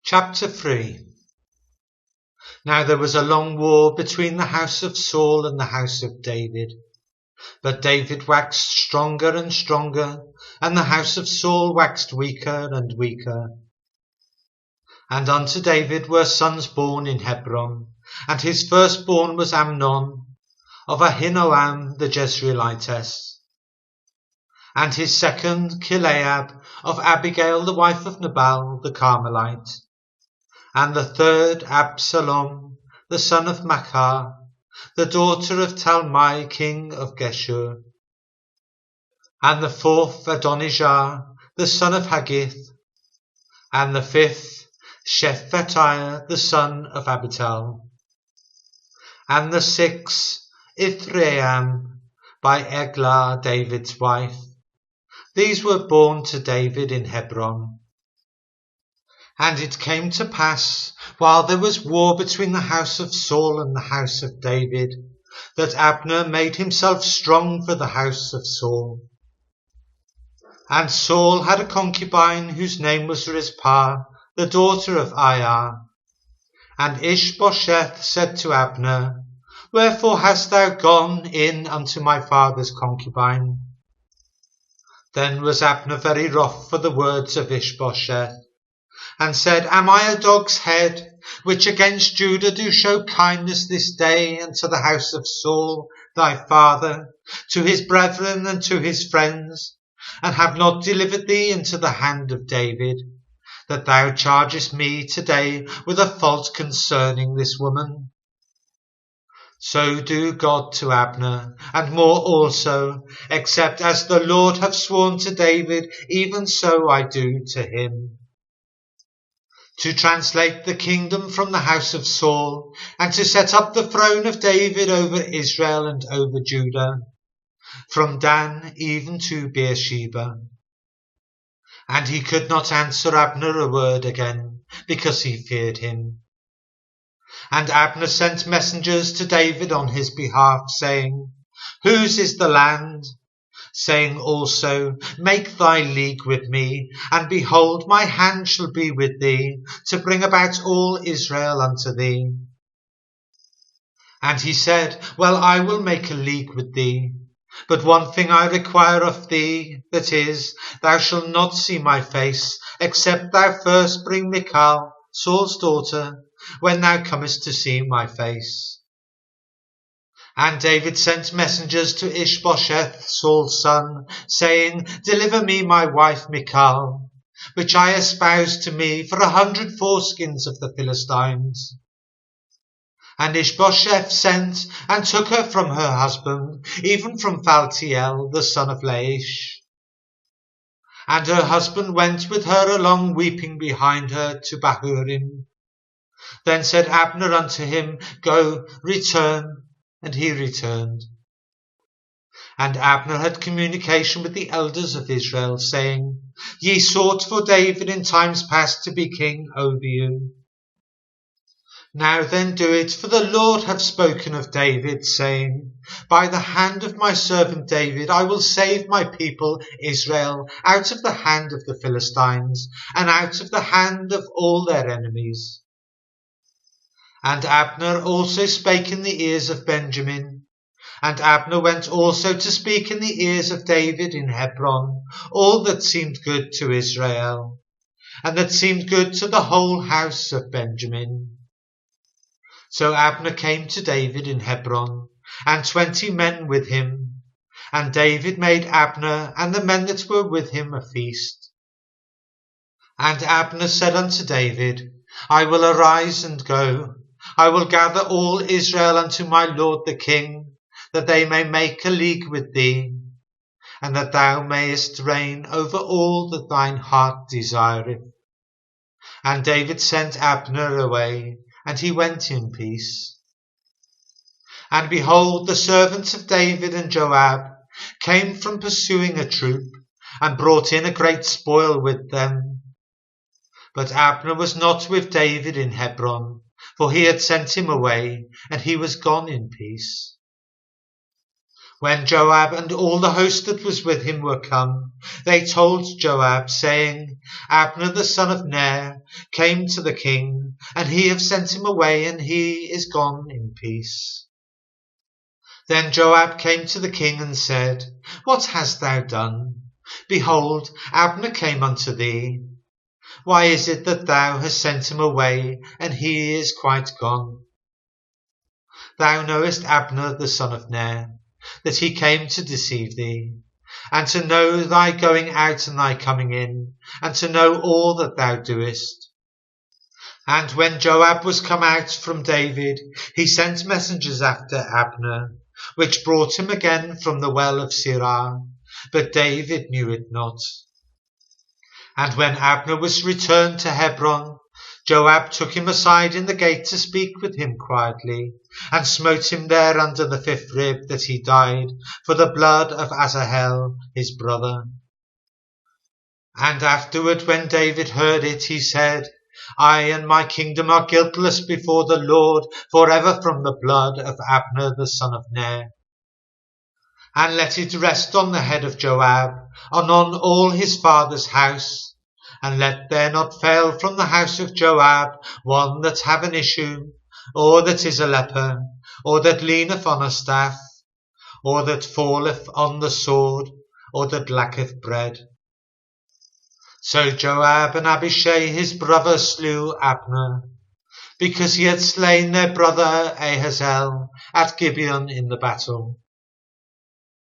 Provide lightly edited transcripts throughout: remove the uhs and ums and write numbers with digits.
Chapter 3. Now there was a long war between the house of Saul and the house of David. But David waxed stronger and stronger, and the house of Saul waxed weaker and weaker. And unto David were sons born in Hebron, and his firstborn was Amnon, of Ahinoam the Jezreelitess. And his second Chileab, of Abigail the wife of Nabal the Carmelite. And the third Absalom, the son of Maachah, the daughter of Talmai king of Geshur. And the fourth Adonijah, the son of Haggith. And the fifth Shephatiah, the son of Abital. And the sixth Ithream, by Eglah David's wife. These were born to David in Hebron. And it came to pass, while there was war between the house of Saul and the house of David, that Abner made himself strong for the house of Saul. And Saul had a concubine whose name was Rizpah, the daughter of Aiah. And Ishbosheth said to Abner, Wherefore hast thou gone in unto my father's concubine? Then was Abner very wroth for the words of Ishbosheth, and said, Am I a dog's head, which against Judah do show kindness this day unto the house of Saul thy father, to his brethren and to his friends, and have not delivered thee into the hand of David, that thou chargest me today with a fault concerning this woman? So do God to Abner, and more also, except as the Lord hath sworn to David, even so I do to him. To translate the kingdom from the house of Saul, and to set up the throne of David over Israel and over Judah, from Dan even to Beersheba. And he could not answer Abner a word again, because he feared him. And Abner sent messengers to David on his behalf, saying, Whose is the land? Saying also, Make thy league with me, and behold, my hand shall be with thee, to bring about all Israel unto thee. And he said, Well, I will make a league with thee, but one thing I require of thee, that is, thou shalt not see my face, except thou first bring Michal, Saul's daughter, when thou comest to see my face. And David sent messengers to Ishbosheth, Saul's son, saying, Deliver me my wife Michal, which I espoused to me for 100 foreskins of the Philistines. And Ishbosheth sent and took her from her husband, even from Phaltiel, the son of Laish. And her husband went with her along, weeping behind her, to Bahurim. Then said Abner unto him, Go, return. And he returned. And Abner had communication with the elders of Israel, saying, Ye sought for David in times past to be king over you. Now then do it, for the Lord hath spoken of David, saying, By the hand of my servant David I will save my people Israel out of the hand of the Philistines, and out of the hand of all their enemies. And Abner also spake in the ears of Benjamin. And Abner went also to speak in the ears of David in Hebron, all that seemed good to Israel, and that seemed good to the whole house of Benjamin. So Abner came to David in Hebron, and 20 men with him. And David made Abner and the men that were with him a feast. And Abner said unto David, I will arise and go. I will gather all Israel unto my lord the king, that they may make a league with thee, and that thou mayest reign over all that thine heart desireth. And David sent Abner away, and he went in peace. And behold, the servants of David and Joab came from pursuing a troop, and brought in a great spoil with them. But Abner was not with David in Hebron, for he had sent him away, and he was gone in peace. When Joab and all the host that was with him were come, they told Joab, saying, Abner the son of Ner came to the king, and he have sent him away, and he is gone in peace. Then Joab came to the king and said, What hast thou done? Behold, Abner came unto thee. Why is it that thou hast sent him away, and he is quite gone? Thou knowest Abner the son of Ner, that he came to deceive thee, and to know thy going out and thy coming in, and to know all that thou doest. And when Joab was come out from David, he sent messengers after Abner, which brought him again from the well of Sirah, but David knew it not. And when Abner was returned to Hebron, Joab took him aside in the gate to speak with him quietly, and smote him there under the fifth rib, that he died for the blood of Asahel his brother. And afterward, when David heard it, he said, I and my kingdom are guiltless before the Lord for ever from the blood of Abner the son of Ner. And let it rest on the head of Joab, and on all his father's house, and let there not fail from the house of Joab one that have an issue, or that is a leper, or that leaneth on a staff, or that falleth on the sword, or that lacketh bread. So Joab and Abishai his brother slew Abner, because he had slain their brother Ahazel at Gibeon in the battle.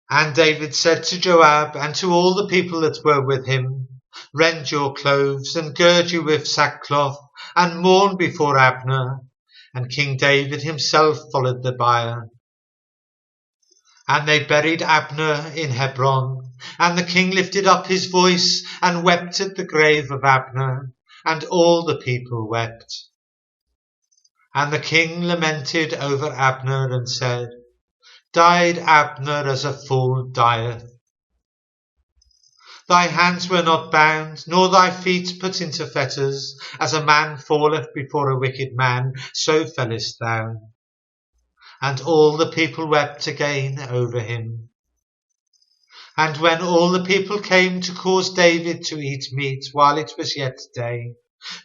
And David said to Joab and to all the people that were with him, Rend your clothes, and gird you with sackcloth, and mourn before Abner. And King David himself followed the bier. And they buried Abner in Hebron, and the king lifted up his voice, and wept at the grave of Abner, and all the people wept. And the king lamented over Abner, and said, Died Abner as a fool dieth. Thy hands were not bound, nor thy feet put into fetters, as a man falleth before a wicked man, so fellest thou. And all the people wept again over him. And when all the people came to cause David to eat meat while it was yet day,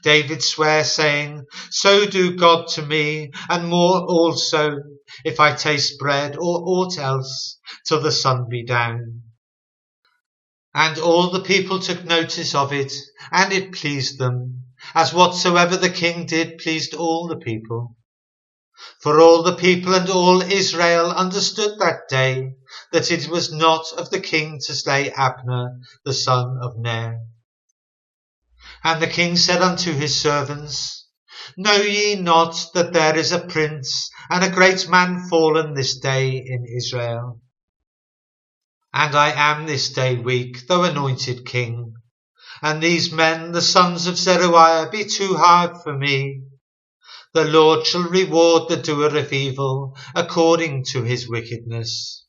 David sware, saying, So do God to me, and more also, if I taste bread or aught else, till the sun be down. And all the people took notice of it, and it pleased them, as whatsoever the king did pleased all the people. For all the people and all Israel understood that day that it was not of the king to slay Abner the son of Ner. And the king said unto his servants, Know ye not that there is a prince and a great man fallen this day in Israel? And I am this day weak, though anointed king. And these men, the sons of Zeruiah, be too hard for me. The Lord shall reward the doer of evil according to his wickedness.